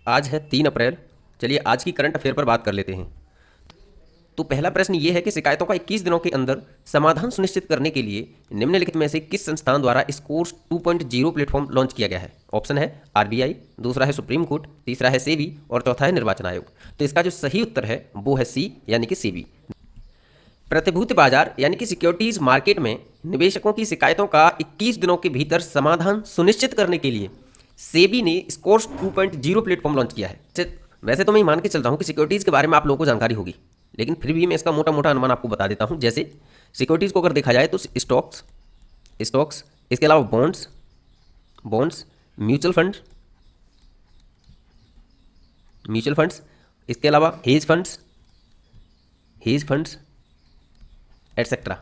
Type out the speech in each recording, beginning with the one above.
आज है 3 अप्रैल। चलिए आज की करंट अफेयर पर बात कर लेते हैं। तो पहला प्रश्न ये है कि शिकायतों का 21 दिनों के अंदर समाधान सुनिश्चित करने के लिए निम्नलिखित में से किस संस्थान द्वारा स्कोर्स 2.0 प्लेटफॉर्म लॉन्च किया गया है। ऑप्शन है आरबीआई, दूसरा है सुप्रीम कोर्ट, तीसरा है सेबी और चौथा है निर्वाचन आयोग। तो इसका जो सही उत्तर है वो है सी यानी कि सेबी। प्रतिभूति बाजार यानी कि सिक्योरिटीज मार्केट में निवेशकों की शिकायतों का 21 दिनों के भीतर समाधान सुनिश्चित करने के लिए सेबी ने स्कोर्स 2.0 प्लेटफॉर्म लॉन्च किया है। वैसे तो मैं मान के चलता हूँ कि सिक्योरिटीज़ के बारे में आप लोगों को जानकारी होगी, लेकिन फिर भी मैं इसका मोटा मोटा अनुमान आपको बता देता हूँ। जैसे सिक्योरिटीज़ को अगर देखा जाए तो स्टॉक्स स्टॉक्स इसके अलावा बॉन्ड्स बॉन्ड्स म्यूचुअल फंड्स इसके अलावा हेज फंड्स एटसेट्रा।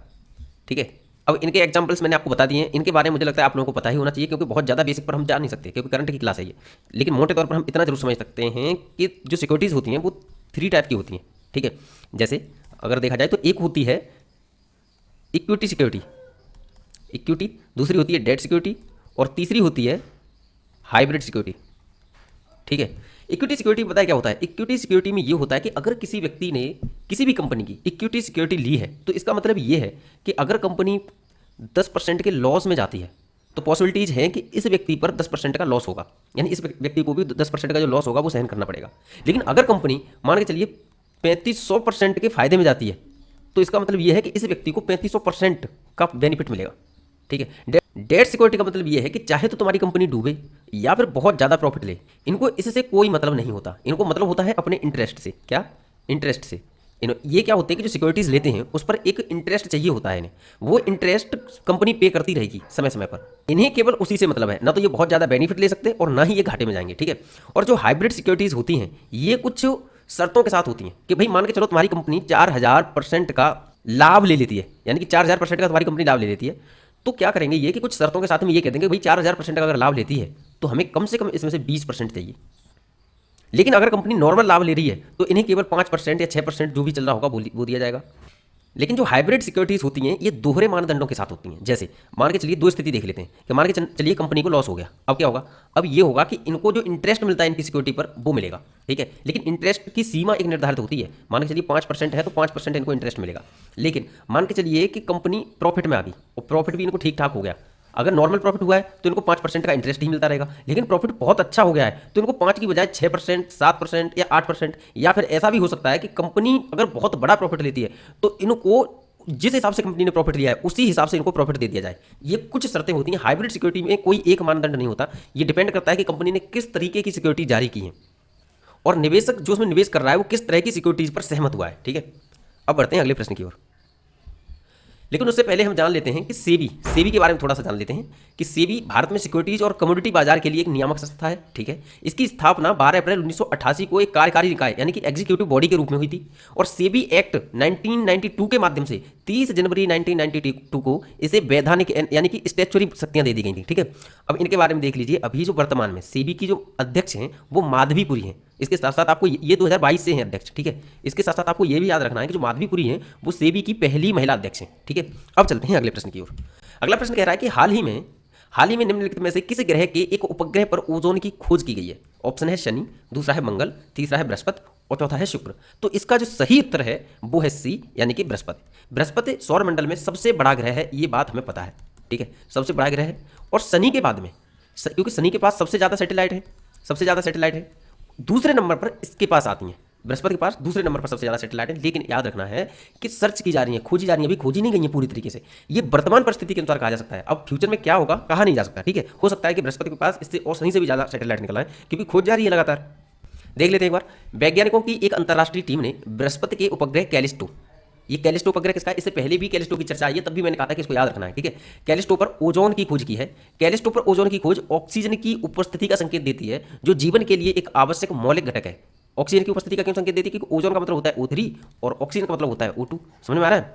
ठीक है, अब इनके एग्जांपल्स मैंने आपको बता दिए हैं। इनके बारे में मुझे लगता है आप लोगों को पता ही होना चाहिए, क्योंकि बहुत ज़्यादा बेसिक पर हम जा नहीं सकते, क्योंकि करंट की क्लास है ये। लेकिन मोटे तौर पर हम इतना जरूर समझ सकते हैं कि जो सिक्योरिटीज़ होती हैं वो 3 टाइप की होती हैं। ठीक है, जैसे अगर देखा जाए तो एक होती है इक्विटी सिक्योरिटी, इक्विटी, दूसरी होती है डेट सिक्योरिटी और तीसरी होती है हाइब्रिड सिक्योरिटी। ठीक है, इक्विटी सिक्योरिटी बताया क्या होता है। इक्विटी सिक्योरिटी में ये होता है कि अगर किसी व्यक्ति ने किसी भी कंपनी की इक्विटी सिक्योरिटी ली है तो इसका मतलब ये है कि अगर कंपनी 10% के लॉस में जाती है तो पॉसिबिलिटीज है कि इस व्यक्ति पर 10% का लॉस होगा, यानी इस व्यक्ति को भी 10% का जो लॉस होगा वो सहन करना पड़ेगा। लेकिन अगर कंपनी मान के चलिए 3500% के फायदे में जाती है तो इसका मतलब ये है कि इस व्यक्ति को 3500% का बेनिफिट मिलेगा। ठीक है, डेट सिक्योरिटी का मतलब ये है कि चाहे तो तुम्हारी कंपनी डूबे या फिर बहुत ज़्यादा प्रॉफिट ले, इनको इससे कोई मतलब नहीं होता। इनको मतलब होता है अपने इंटरेस्ट से। क्या? इंटरेस्ट से। ये क्या होते हैं कि जो सिक्योरिटीज़ लेते हैं उस पर एक इंटरेस्ट चाहिए होता है इन्हें, वो इंटरेस्ट कंपनी पे करती रहेगी समय समय पर। इन्हें केवल उसी से मतलब है, ना तो ये बहुत ज़्यादा बेनिफिट ले सकते और ना ही ये घाटे में जाएंगे। ठीक है, और जो हाइब्रिड सिक्योरिटीज़ होती हैं ये कुछ शर्तों के साथ होती हैं कि भाई मान के चलो तुम्हारी कंपनी 4000% का लाभ ले लेती है, यानी कि 4000% का तुम्हारी कंपनी लाभ ले लेती है, तो क्या करेंगे ये कि कुछ शर्तों के साथ में ये कह देंगे भाई 4000% का अगर लाभ लेती है तो हमें कम से कम इसमें से 20% चाहिए। लेकिन अगर कंपनी नॉर्मल लाभ ले रही है तो इन्हें केवल 5% या 6% जो भी चल रहा होगा वो दिया जाएगा। लेकिन जो हाइब्रिड सिक्योरिटीज़ होती हैं ये दोहरे मानदंडों के साथ होती हैं। जैसे मान के चलिए दो स्थिति देख लेते हैं कि मान के चलिए कंपनी को लॉस हो गया। अब क्या होगा? अब ये होगा कि इनको जो इंटरेस्ट मिलता है इनकी सिक्योरिटी पर वो मिलेगा। ठीक है, लेकिन इंटरेस्ट की सीमा एक निर्धारित होती है। मान के चलिए 5% है तो 5% इनको इंटरेस्ट मिलेगा। लेकिन मान के चलिए कि कंपनी प्रॉफिट में आ गई और प्रॉफिट भी इनको ठीक ठाक हो गया। अगर नॉर्मल प्रॉफिट हुआ है तो इनको 5% का इंटरेस्ट ही मिलता रहेगा। लेकिन प्रॉफिट बहुत अच्छा हो गया है तो इनको 5 की बजाय 6%, 7% या 8%, या फिर ऐसा भी हो सकता है कि कंपनी अगर बहुत बड़ा प्रॉफिट लेती है तो इनको जिस हिसाब से कंपनी ने प्रॉफिट लिया है उसी हिसाब से इनको प्रॉफिट दे दिया जाए। ये कुछ शर्तें होती हैं। हाइब्रिड सिक्योरिटी में कोई एक मानदंड नहीं होता, ये डिपेंड करता है कि कंपनी ने किस तरीके की सिक्योरिटी जारी की है और निवेशक जो उसमें निवेश कर रहा है वो किस तरह की सिक्योरिटीज पर सहमत हुआ है। ठीक है, अब बढ़ते हैं अगले प्रश्न की ओर। लेकिन उससे पहले हम जान लेते हैं कि सेबी के बारे में थोड़ा सा जान लेते हैं कि सेबी भारत में सिक्योरिटीज और कमोडिटी बाजार के लिए एक नियामक संस्था है। ठीक है, इसकी स्थापना 12 अप्रैल 1988 को एक कार्यकारी निकाय यानी कि एग्जीक्यूटिव बॉडी के रूप में हुई थी और सेबी एक्ट 1992 के माध्यम से 30 जनवरी 1992 को इसे वैधानिक यानी कि स्टैच्यूटरी शक्तियां दे दी गई थी। ठीक है, अब इनके बारे में देख लीजिए। अभी जो वर्तमान में सेबी की जो अध्यक्ष हैं वो माधवीपुरी हैं। इसके साथ साथ आपको ये 2022 से हैं अध्यक्ष। ठीक है, इसके साथ साथ आपको ये भी याद रखना है कि जो माधवीपुरी हैं वो सेबी की पहली महिला अध्यक्ष हैं। ठीक है, अब चलते हैं अगले प्रश्न की ओर। अगला प्रश्न कह रहा है कि हाल ही में निम्नलिखित में से किस ग्रह के एक उपग्रह पर ओजोन की खोज की गई है। ऑप्शन है शनि, दूसरा है मंगल, तीसरा है बृहस्पति और चौथा है शुक्र। तो इसका जो सही उत्तर है वो है सी यानी कि बृहस्पति। बृहस्पति सौरमंडल में सबसे बड़ा ग्रह है, ये बात हमें पता है। ठीक है, सबसे बड़ा ग्रह है और शनि के बाद में, क्योंकि शनि के पास सबसे ज़्यादा सैटेलाइट है, दूसरे नंबर पर इसके पास आती हैं। बृहस्पति के पास दूसरे नंबर पर सबसे ज़्यादा सैटेलाइट है। लेकिन याद रखना है कि सर्च की जा रही है, खोजी जा रही है, अभी खोजी नहीं गई है पूरी तरीके से। ये वर्तमान परिस्थिति के अनुसार कहा जा सकता है, अब फ्यूचर में क्या होगा कहा नहीं जा सकता। ठीक है, हो सकता है कि बृहस्पति के पास इससे और सही से भी ज़्यादा सैटेलाइट निकला है, क्योंकि खोज जा रही है लगातार। देख लेते हैं एक बार। वैज्ञानिकों की एक अंतर्राष्ट्रीय टीम ने बृहस्पति के उपग्रह कैलिस्टो, ये कैलिस्टो उपग्रह किसका है? इससे पहले भी कैलिस्टो की चर्चा आई है, तब भी मैंने कहा था कि इसको याद रखना है। ठीक है, कैलिस्टो पर ओजोन की खोज की है। कैलिस्टो पर ओजोन की खोज ऑक्सीजन की उपस्थिति का संकेत देती है, जो जीवन के लिए एक आवश्यक मौलिक घटक है। ऑक्सीजन की उपस्थिति का क्यों संकेत देती है? क्योंकि ओजोन का मतलब होता है O3 और ऑक्सीजन का मतलब होता है O2। समझ में आ रहा है?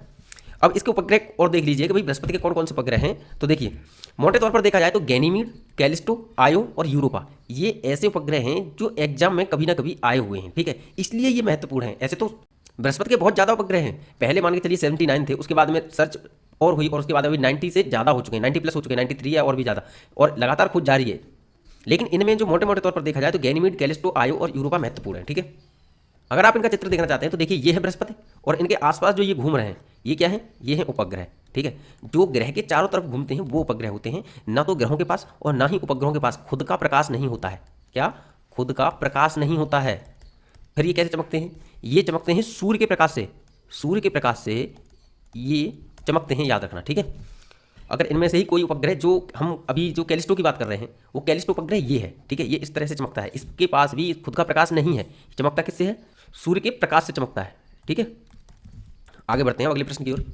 अब इसके उपग्रह और देख लीजिए कि भाई बृहस्पति के कौन कौन से उपग्रह हैं। तो देखिए, मोटे तौर पर देखा जाए तो गैनीमीड, कैलिस्टो, आयो और यूरोपा, ये ऐसे उपग्रह हैं जो एग्जाम में कभी ना कभी आए हुए हैं। ठीक है, इसलिए ये महत्वपूर्ण है। ऐसे तो बृहस्पति के बहुत ज़्यादा उपग्रह हैं। पहले मान के चलिए 79 थे, उसके बाद में सर्च और हुई और उसके बाद अभी 90 से ज़्यादा हो चुके हैं, 90 प्लस हो चुके हैं, 93 है और भी ज़्यादा, और लगातार खोज जारी है। लेकिन इनमें जो मोटे मोटे तौर पर देखा जाए तो गैनीमीड, कैलिस्टो, आयो और यूरोपा महत्वपूर्ण है। ठीक है, अगर आप इनका चित्र देखना चाहते हैं तो देखिए ये है बृहस्पति और इनके आसपास जो ये घूम रहे हैं ये क्या है, ये है उपग्रह। ठीक है, जो ग्रह के चारों तरफ घूमते हैं वो उपग्रह होते हैं। ना तो ग्रहों के पास और ना ही उपग्रहों के पास खुद का प्रकाश नहीं होता है। क्या? खुद का प्रकाश नहीं होता है। फिर ये कैसे चमकते हैं? ये चमकते हैं सूर्य के प्रकाश से। सूर्य के प्रकाश से ये चमकते हैं, याद रखना। ठीक है, अगर इनमें से ही कोई उपग्रह, जो हम अभी जो कैलिस्टो की बात कर रहे हैं वो कैलिस्टो उपग्रह ये है। ठीक है, ये इस तरह से चमकता है, इसके पास भी खुद का प्रकाश नहीं है। चमकता किससे है? सूर्य के प्रकाश से चमकता है। ठीक है, आगे बढ़ते हैं अगले प्रश्न की ओर।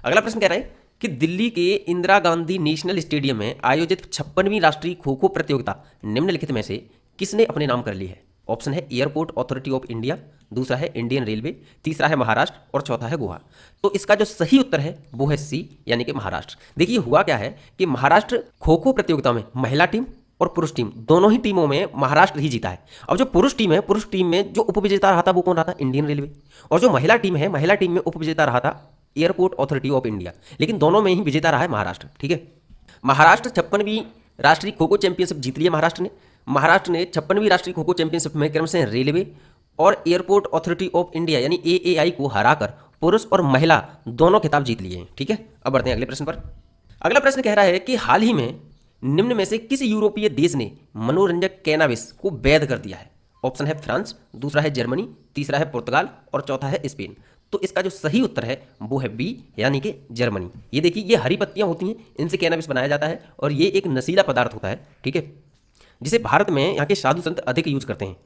अगला प्रश्न कह रहा है कि दिल्ली के इंदिरा गांधी नेशनल स्टेडियम में आयोजित 56वीं राष्ट्रीय खो खो प्रतियोगिता निम्नलिखित में से किसने अपने नाम कर ली है? ऑप्शन है एयरपोर्ट अथॉरिटी ऑफ इंडिया, दूसरा है इंडियन रेलवे, तीसरा है महाराष्ट्र और चौथा है गोवा। तो इसका जो सही उत्तर है वो है सी, यानी कि महाराष्ट्र। देखिए हुआ क्या है कि महाराष्ट्र खो खो प्रतियोगिता में महिला टीम और पुरुष टीम दोनों ही टीमों में महाराष्ट्र ही जीता है। अब जो पुरुष टीम है, पुरुष टीम में जो उपविजेता रहा था वो कौन रहा था? Indian railway. और जो महिला टीम है, महिला टीम में उपविजेता रहा था एयरपोर्ट अथॉरिटी ऑफ इंडिया। लेकिन दोनों में ही विजेता रहा है महाराष्ट्र। ठीक है, महाराष्ट्र 56वीं राष्ट्रीय खो खो चैंपियनशिप जीत लिया महाराष्ट्र ने। महाराष्ट्र ने 56वीं राष्ट्रीय खो खो चैंपियनशिप में क्रमशः रेलवे और एयरपोर्ट अथॉरिटी ऑफ इंडिया यानी एएआई को हराकर पुरुष और महिला दोनों खिताब जीत लिए हैं। ठीक है, अब बढ़ते हैं अगले प्रश्न पर। अगला प्रश्न कह रहा है कि हाल ही में निम्न में से किस यूरोपीय देश ने मनोरंजक कैनाबिस को वैध कर दिया है? ऑप्शन है फ्रांस, दूसरा है जर्मनी, तीसरा है पुर्तगाल और चौथा है स्पेन। तो इसका जो सही उत्तर है वो है बी, यानी कि जर्मनी। ये देखिए ये हरी पत्तियां होती हैं, इनसे कैनाबिस बनाया जाता है और ये एक नशीला पदार्थ होता है। ठीक है, जिसे भारत में यहाँ के साधु संत अधिक यूज करते हैं।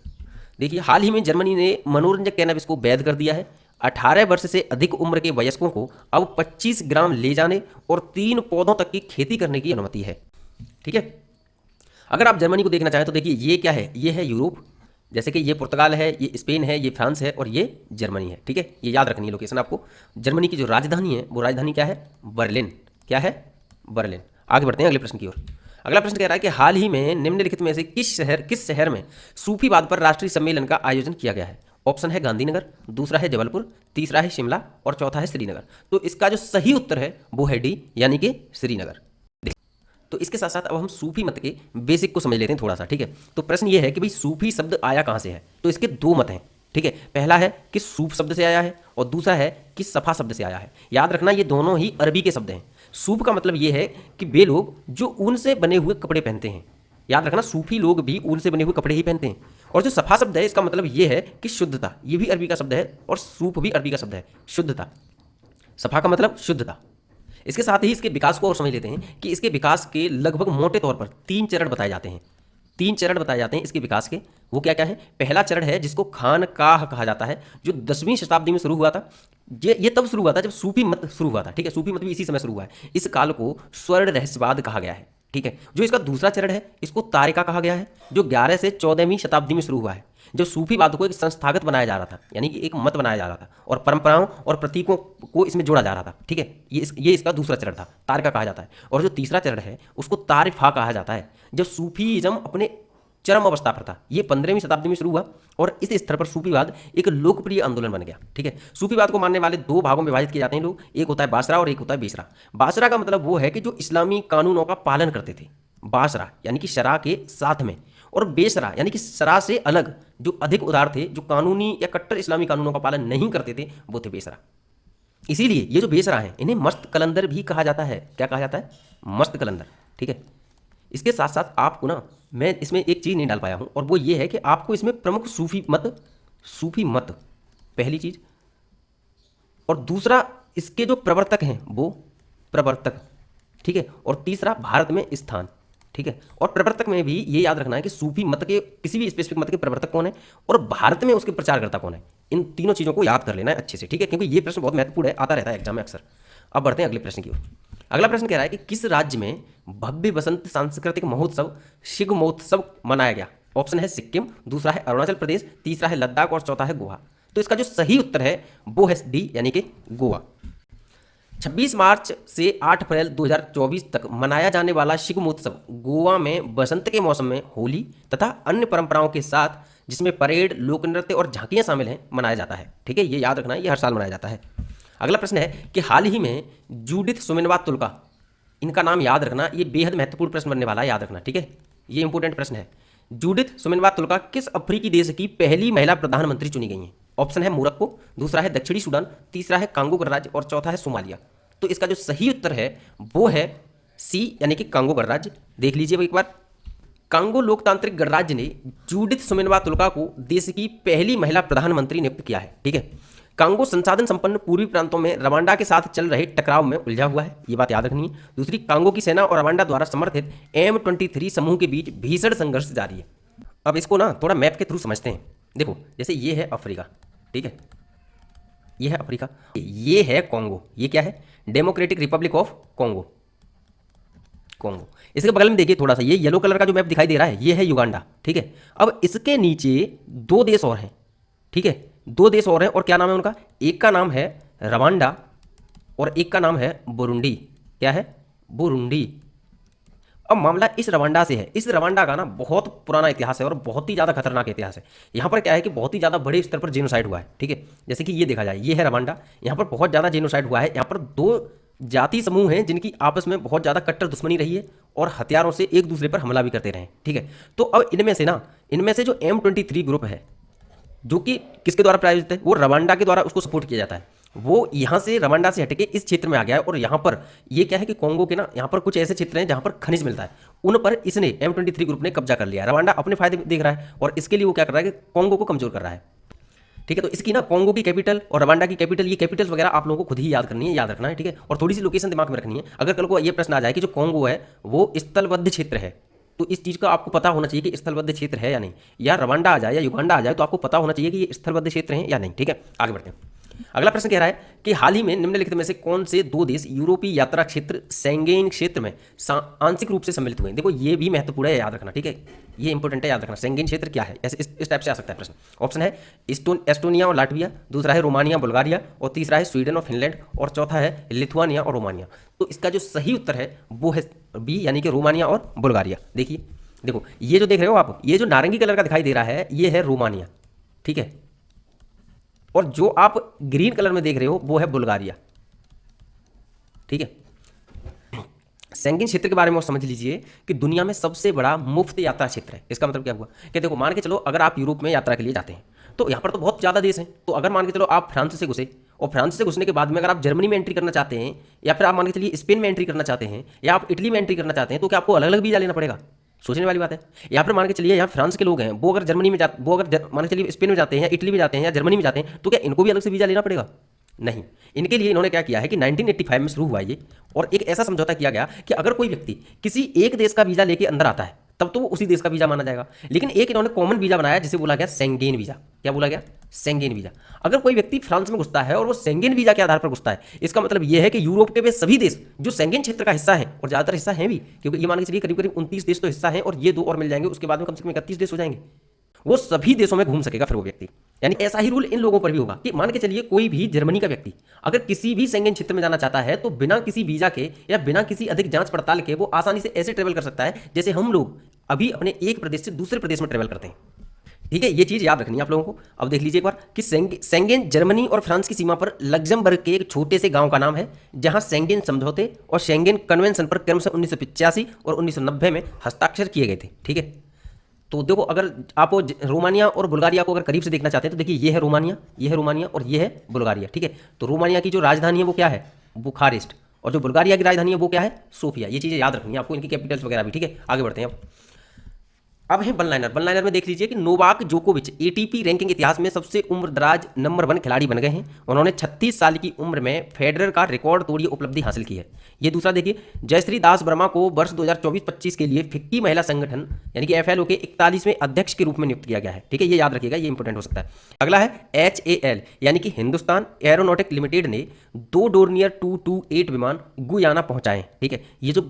देखिए हाल ही में जर्मनी ने मनोरंजक कैनाबिस को वैध कर दिया है। 18 वर्ष से अधिक उम्र के वयस्कों को अब 25 ग्राम ले जाने और 3 पौधों तक की खेती करने की अनुमति है। ठीक है, अगर आप जर्मनी को देखना चाहें तो देखिए ये क्या है, ये है यूरोप, जैसे कि ये पुर्तगाल है, ये स्पेन है, ये फ्रांस है और ये जर्मनी है। ठीक है, ये याद रखनी है लोकेशन आपको। जर्मनी की जो राजधानी है वो राजधानी क्या है? बर्लिन। क्या है? बर्लिन। आगे बढ़ते हैं अगले प्रश्न की ओर। अगला प्रश्न कह रहा है कि हाल ही में निम्नलिखित में से किस शहर में सूफीवाद पर राष्ट्रीय सम्मेलन का आयोजन किया गया है? ऑप्शन है गांधीनगर, दूसरा है जबलपुर, तीसरा है शिमला और चौथा है श्रीनगर। तो इसका जो सही उत्तर है वो है डी, यानी कि श्रीनगर। तो इसके साथ साथ अब हम सूफी मत के बेसिक को समझ लेते हैं थोड़ा सा। ठीक है, तो प्रश्न ये है कि भाई सूफी शब्द आया कहाँ से है? तो इसके दो मत हैं। ठीक है, पहला है कि सूफ शब्द से आया है और दूसरा है कि सफ़ा शब्द से आया है। याद रखना ये दोनों ही अरबी के शब्द हैं। सूफ का मतलब ये है कि वे लोग जो ऊन से बने हुए कपड़े पहनते हैं। याद रखना सूफी लोग भी ऊन से बने हुए कपड़े ही पहनते हैं। और जो सफ़ा शब्द है इसका मतलब ये है कि शुद्धता, ये भी अरबी का शब्द है और सूफ भी अरबी का शब्द है, शुद्धता। सफ़ा का मतलब शुद्धता। इसके साथ ही इसके विकास को और समझ लेते हैं कि इसके विकास के लगभग मोटे तौर पर 3 चरण बताए जाते हैं। 3 चरण बताए जाते हैं इसके विकास के। वो क्या क्या है? पहला चरण है जिसको खानकाह कहा जाता है, जो 10वीं शताब्दी में शुरू हुआ था। ये तब शुरू हुआ था जब सूफी मत शुरू हुआ था। ठीक है, सूफी मत भी इसी समय शुरू हुआ है। इस काल को स्वर्ण रहस्यवाद कहा गया है। ठीक है, जो इसका दूसरा चरण है इसको तारिका कहा गया है, जो 11 से 14वीं शताब्दी में शुरू हुआ है, जब सूफीवाद को एक संस्थागत बनाया जा रहा था, यानी कि एक मत बनाया जा रहा था और परंपराओं और प्रतीकों को इसमें जोड़ा जा रहा था। ठीक है, ये इसका दूसरा चरण था, तारिका कहा जाता है। और जो तीसरा चरण है उसको तारिफा कहा जाता है, जब सूफीज़म अपने चरम अवस्था पर था। ये 15वीं शताब्दी में शुरू हुआ और इस स्तर पर सूफीवाद एक लोकप्रिय आंदोलन बन गया। ठीक है, सूफीवाद को मानने वाले 2 भागों में विभाजित किए जाते हैं लोग, एक होता है बासरा और एक होता है बेसरा। बासरा का मतलब वो है कि जो इस्लामी कानूनों का पालन करते थे, बासरा यानी कि शरा के साथ में, और बेसरा यानी कि शरा से अलग जो अधिक उदार थे, जो कानूनी या कट्टर इस्लामी कानूनों का पालन नहीं करते थे, वो थे बेसरा। इसीलिए ये जो बेसरा हैं इन्हें मस्त कलंदर भी कहा जाता है। क्या कहा जाता है? मस्त कलंदर। ठीक है, इसके साथ साथ आपको ना मैं इसमें एक चीज़ नहीं डाल पाया हूँ और वो ये है कि आपको इसमें प्रमुख सूफी मत पहली चीज़, और दूसरा इसके जो प्रवर्तक हैं वो प्रवर्तक। ठीक है, और तीसरा भारत में स्थान। ठीक है, और प्रवर्तक में भी ये याद रखना है कि सूफी मत के किसी भी स्पेसिफिक मत के प्रवर्तक कौन है और भारत में उसके प्रचारकर्ता कौन है। इन तीनों चीज़ों को याद कर लेना है अच्छे से। ठीक है, क्योंकि ये प्रश्न बहुत महत्वपूर्ण है, आता रहता है एग्जाम में अक्सर। अब बढ़ते हैं अगले प्रश्न की ओर। अगला प्रश्न कह रहा है कि किस राज्य में भव्य बसंत सांस्कृतिक महोत्सव शिग्मोत्सव मनाया गया? ऑप्शन है सिक्किम, दूसरा है अरुणाचल प्रदेश, तीसरा है लद्दाख और चौथा है गोवा। तो इसका जो सही उत्तर है वो है डी, यानी कि गोवा। 26 मार्च से 8 अप्रैल 2024 तक मनाया जाने वाला शिग्मोत्सव गोवा में बसंत के मौसम में होली तथा अन्य परंपराओं के साथ, जिसमें परेड, लोक नृत्य और झांकियां शामिल हैं, मनाया जाता है। ठीक है, ये याद रखना है, ये हर साल मनाया जाता है। अगला प्रश्न है कि हाल ही में जूडिथ सुमनवा तुलका, इनका नाम याद रखना, ये बेहद महत्वपूर्ण प्रश्न बनने वाला है, याद रखना। ठीक है, ये इंपॉर्टेंट प्रश्न है। जूडिथ सुमिनवा तुलका किस अफ्रीकी देश की पहली महिला प्रधानमंत्री चुनी गई हैं? ऑप्शन है मोरक्को, दूसरा है दक्षिणी सूडान, तीसरा है कांगो गणराज्य और चौथा है सोमालिया। तो इसका जो सही उत्तर है वो है सी, यानी कि कांगो गणराज्य। देख लीजिए एक बार, कांगो लोकतांत्रिक गणराज्य ने जूडिथ सुमिनवा तुलका को देश की पहली महिला प्रधानमंत्री नियुक्त किया है। ठीक है, कांगो संसाधन संपन्न पूर्वी प्रांतों में रवांडा के साथ चल रहे टकराव में उलझा हुआ है, ये बात याद रखनी है। दूसरी, कांगो की सेना और रवांडा द्वारा समर्थित M23 समूह के बीच भीषण संघर्ष जारी है। अब इसको ना थोड़ा मैप के थ्रू समझते हैं। देखो, जैसे ये है अफ्रीका, ठीक है, ये है अफ्रीका, ये है कॉन्गो, ये क्या है? Democratic Republic of Congo, Congo. इसके बगल में देखिए थोड़ा सा, ये येलो कलर का जो मैप दिखाई दे रहा है, ये है युगांडा। ठीक है, अब इसके नीचे दो देश और हैं। ठीक है, दो देश और हैं, और क्या नाम है उनका? एक का नाम है रवांडा और एक का नाम है बुरुंडी। क्या है? बुरुंडी। अब मामला इस रवांडा से है। इस रवांडा का ना बहुत पुराना इतिहास है और बहुत ही ज़्यादा खतरनाक इतिहास है। यहाँ पर क्या है कि बहुत ही ज़्यादा बड़े स्तर पर जेनोसाइड हुआ है। ठीक है, जैसे कि ये देखा जाए, ये है रवांडा, यहाँ पर बहुत ज़्यादा जेनोसाइड हुआ है। यहाँ पर दो जाति समूह हैं जिनकी आपस में बहुत ज़्यादा कट्टर दुश्मनी रही है और हथियारों से एक दूसरे पर हमला भी करते रहे। ठीक है, तो अब इनमें से जो M23 ग्रुप है, जो कि किसके द्वारा प्रायोजित है? वो रवांडा के द्वारा उसको सपोर्ट किया जाता है। वो यहाँ से रवांडा से हटके इस क्षेत्र में आ गया है, और यहाँ पर ये क्या है कि कॉन्गो के ना यहाँ पर कुछ ऐसे क्षेत्र हैं जहाँ पर खनिज मिलता है, उन पर इसने M23 ग्रुप ने कब्जा कर लिया है। रवांडा अपने फायदे देख रहा है और इसके लिए वो क्या कर रहा है कि कॉन्गो को कमजोर कर रहा है। ठीक है, तो इसकी ना कॉन्गो की कैपिटल और रवांडा की कैपिटल, ये कैपिटल्स वगैरह आप लोगों को खुद ही याद करनी है, याद रखना है। ठीक है, और थोड़ी सी लोकेशन दिमाग में रखनी है। अगर कल को ये प्रश्न आ जाए कि जो कॉन्गो है वो स्थलबद्ध क्षेत्र है, तो इस चीज़ का आपको पता होना चाहिए कि स्थलबद्ध क्षेत्र है या नहीं। या रवांडा आ जाए या युगांडा आ जाए तो आपको पता होना चाहिए कि ये स्थलबद्ध क्षेत्र है या नहीं। ठीक है, आगे बढ़ते हैं। अगला प्रश्न कह रहा है कि हाल ही में निम्नलिखित में से कौन से दो देश यूरोपीय यात्रा क्षेत्र शेंगेन क्षेत्र में आंशिक रूप से सम्मिलित हुए हैं? देखो, ये भी महत्वपूर्ण है, याद रखना। ठीक है, ये इंपॉर्टेंट है, याद रखना। शेंगेन क्षेत्र क्या है? ऐसे इस टाइप से आ सकता है प्रश्न। ऑप्शन है एस्टोनिया और लाटविया, दूसरा है रोमानिया बुल्गारिया, और तीसरा है स्वीडन और फिनलैंड, और चौथा है लिथुआनिया और रोमानिया। तो इसका जो सही उत्तर है वो है बी, यानी कि रोमानिया और बुल्गारिया। देखिए, देखो ये जो देख रहे हो आप, ये जो नारंगी कलर का दिखाई दे रहा है, ये है रोमानिया। ठीक है, और जो आप ग्रीन कलर में देख रहे हो वो है बुल्गारिया। ठीक है, शेंगेन क्षेत्र के बारे में और समझ लीजिए कि दुनिया में सबसे बड़ा मुफ्त यात्रा क्षेत्र है। इसका मतलब क्या हुआ कि देखो, मान के चलो अगर आप यूरोप में यात्रा के लिए जाते हैं तो यहाँ पर तो बहुत ज़्यादा देश हैं। तो अगर मान के चलो आप फ्रांस से घुसे, और फ्रांस से घुसने के बाद में अगर आप जर्मनी में एंट्री करना चाहते हैं, या फिर आप मान के चलिए स्पेन में एंट्री करना चाहते हैं, या आप इटली में एंट्री करना चाहते हैं, तो क्या आपको अलग अलग वीज़ा लेना पड़ेगा? सोचने वाली बात है। यहाँ पर मान के चलिए यहाँ फ्रांस के लोग हैं, वो अगर जर्मनी में वो अगर मान के चलिए स्पेन में जाते हैं, या इटली में जाते हैं, या जर्मनी में जाते हैं, तो क्या इनको भी अलग से वीज़ा लेना पड़ेगा? नहीं। इनके लिए इन्होंने क्या किया है कि 1985 में शुरू हुआ ये, और एक ऐसा समझौता किया गया कि अगर कोई व्यक्ति किसी एक देश का वीज़ा लेके अंदर आता है तब तो वो उसी देश का वीज़ा माना जाएगा। लेकिन एक इन्होंने कॉमन वीज़ा बनाया जिसे बोला गया शेंगेन वीज़ा। क्या बोला गया? Schengen visa. अगर कोई व्यक्ति फ्रांस में घुसता है और वो शेंगेन वीज़ा के आधार पर घुसता है, इसका मतलब ये है कि यूरोप के वे सभी देश जो शेंगेन क्षेत्र का हिस्सा है, और ज़्यादातर हिस्सा है भी, क्योंकि ये मान के चलिए करीब करीब 29 देश तो हिस्सा है, और ये दो और मिल जाएंगे, उसके बाद में कम से कम 31 देश हो जाएंगे। वो सभी देशों में घूम सकेगा फिर वो व्यक्ति। यानी ऐसा ही रूल इन लोगों पर भी होगा कि मान के चलिए कोई भी जर्मनी का व्यक्ति अगर किसी भी शेंगेन क्षेत्र में जाना चाहता है तो बिना किसी वीजा के या बिना किसी अधिक जांच पड़ताल के वो आसानी से ऐसे ट्रेवल कर सकता है जैसे हम लोग अभी अपने एक प्रदेश से दूसरे प्रदेश में ट्रेवल करते हैं। ठीक है, ये चीज़ याद रखनी है आप लोगों को। अब देख लीजिए एक बार कि शेंगेन जर्मनी और फ्रांस की सीमा पर लग्जमबर्ग के एक छोटे से गांव का नाम है, जहां शेंगेन समझौते और शेंगेन कन्वेंशन पर क्रमशः 1985 और 1990 में हस्ताक्षर किए गए थे। ठीक है, तो देखो अगर आप रोमानिया और बुल्गारिया को अगर करीब से देखना चाहते हैं तो देखिए ये है रोमानिया, ये है रोमानिया और ये है बुल्गारिया। ठीक है, तो रोमानिया की जो राजधानी है वो क्या है? बुखारेस्ट। और जो बुल्गारिया की राजधानी है वो क्या है? सोफिया। ये चीज़ें याद रखनी है आपको, इनकी कैपिटल्स वगैरह भी। ठीक है, आगे बढ़ते हैं। अब है वन लाइनर में देख लीजिए कि नोवाक जोकोविच एटीपी रैंकिंग इतिहास में सबसे उम्रदराज नंबर 1 खिलाड़ी बन गए हैं। उन्होंने 36 साल की उम्र में फेडरर का रिकॉर्ड तोड़ी उपलब्धि हासिल की है। ये दूसरा देखिए, जयश्री दास वर्मा को वर्ष 2024-25 के लिए फिक्की महिला संगठन यानी कि FLO के 41वें अध्यक्ष के रूप में नियुक्त किया गया है। ठीक है, ये याद रखिएगा, ये इंपॉर्टेंट हो सकता है। अगला है HAL यानी कि हिंदुस्तान एरोनॉटिक लिमिटेड ने 2 डोर्नियर 228 विमान गुयाना पहुंचाए। ठीक है, ये जो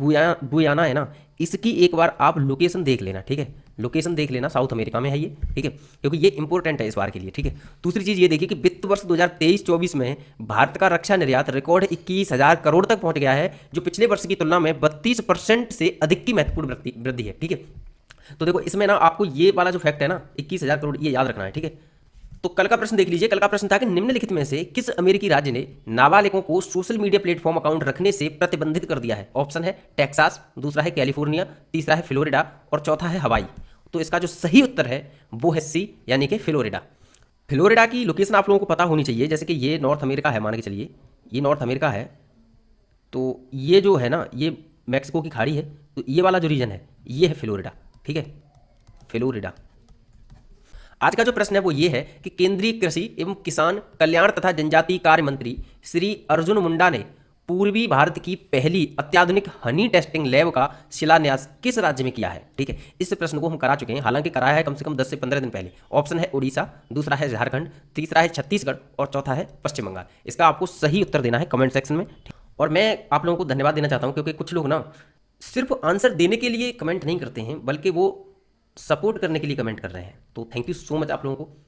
गुयाना है ना, इसकी एक बार आप लोकेशन देख लेना। ठीक है, लोकेशन देख लेना, साउथ अमेरिका में है ये। ठीक है, क्योंकि ये इंपॉर्टेंट है इस बार के लिए। ठीक है, दूसरी चीज़ ये देखिए कि वित्त वर्ष 2023-24 में भारत का रक्षा निर्यात रिकॉर्ड 21,000 करोड़ तक पहुंच गया है, जो पिछले वर्ष की तुलना में 32% से अधिक की महत्वपूर्ण वृद्धि है। ठीक है, तो देखो इसमें ना आपको ये वाला जो फैक्ट है ना 21,000 करोड़, ये याद रखना है। ठीक है, तो कल का प्रश्न देख लीजिए। कल का प्रश्न था कि निम्नलिखित में से किस अमेरिकी राज्य ने नाबालिगों को सोशल मीडिया प्लेटफॉर्म अकाउंट रखने से प्रतिबंधित कर दिया है? ऑप्शन है टेक्सास, दूसरा है कैलिफोर्निया, तीसरा है फ्लोरिडा और चौथा है हवाई। तो इसका जो सही उत्तर है वो है सी, यानी कि फ्लोरिडा। फ्लोरिडा की लोकेशन आप लोगों को पता होनी चाहिए। जैसे कि ये नॉर्थ अमेरिका है, मान के चलिए ये नॉर्थ अमेरिका है, तो ये जो है ना ये मैक्सिको की खाड़ी है, तो ये वाला जो रीजन है ये है फ्लोरिडा। ठीक है, फ्लोरिडा। आज का जो प्रश्न है वो ये है कि केंद्रीय कृषि एवं किसान कल्याण तथा जनजातीय कार्य मंत्री श्री अर्जुन मुंडा ने पूर्वी भारत की पहली अत्याधुनिक हनी टेस्टिंग लैब का शिलान्यास किस राज्य में किया है? ठीक है, इस प्रश्न को हम करा चुके हैं, हालांकि कराया है कम से कम 10 से 15 दिन पहले। ऑप्शन है उड़ीसा, दूसरा है झारखंड, तीसरा है छत्तीसगढ़ और चौथा है पश्चिम बंगाल। इसका आपको सही उत्तर देना है कमेंट सेक्शन में। और मैं आप लोगों को धन्यवाद देना चाहता हूँ, क्योंकि कुछ लोग ना सिर्फ आंसर देने के लिए कमेंट नहीं करते हैं, बल्कि वो सपोर्ट करने के लिए कमेंट कर रहे हैं। तो थैंक यू सो मच आप लोगों को।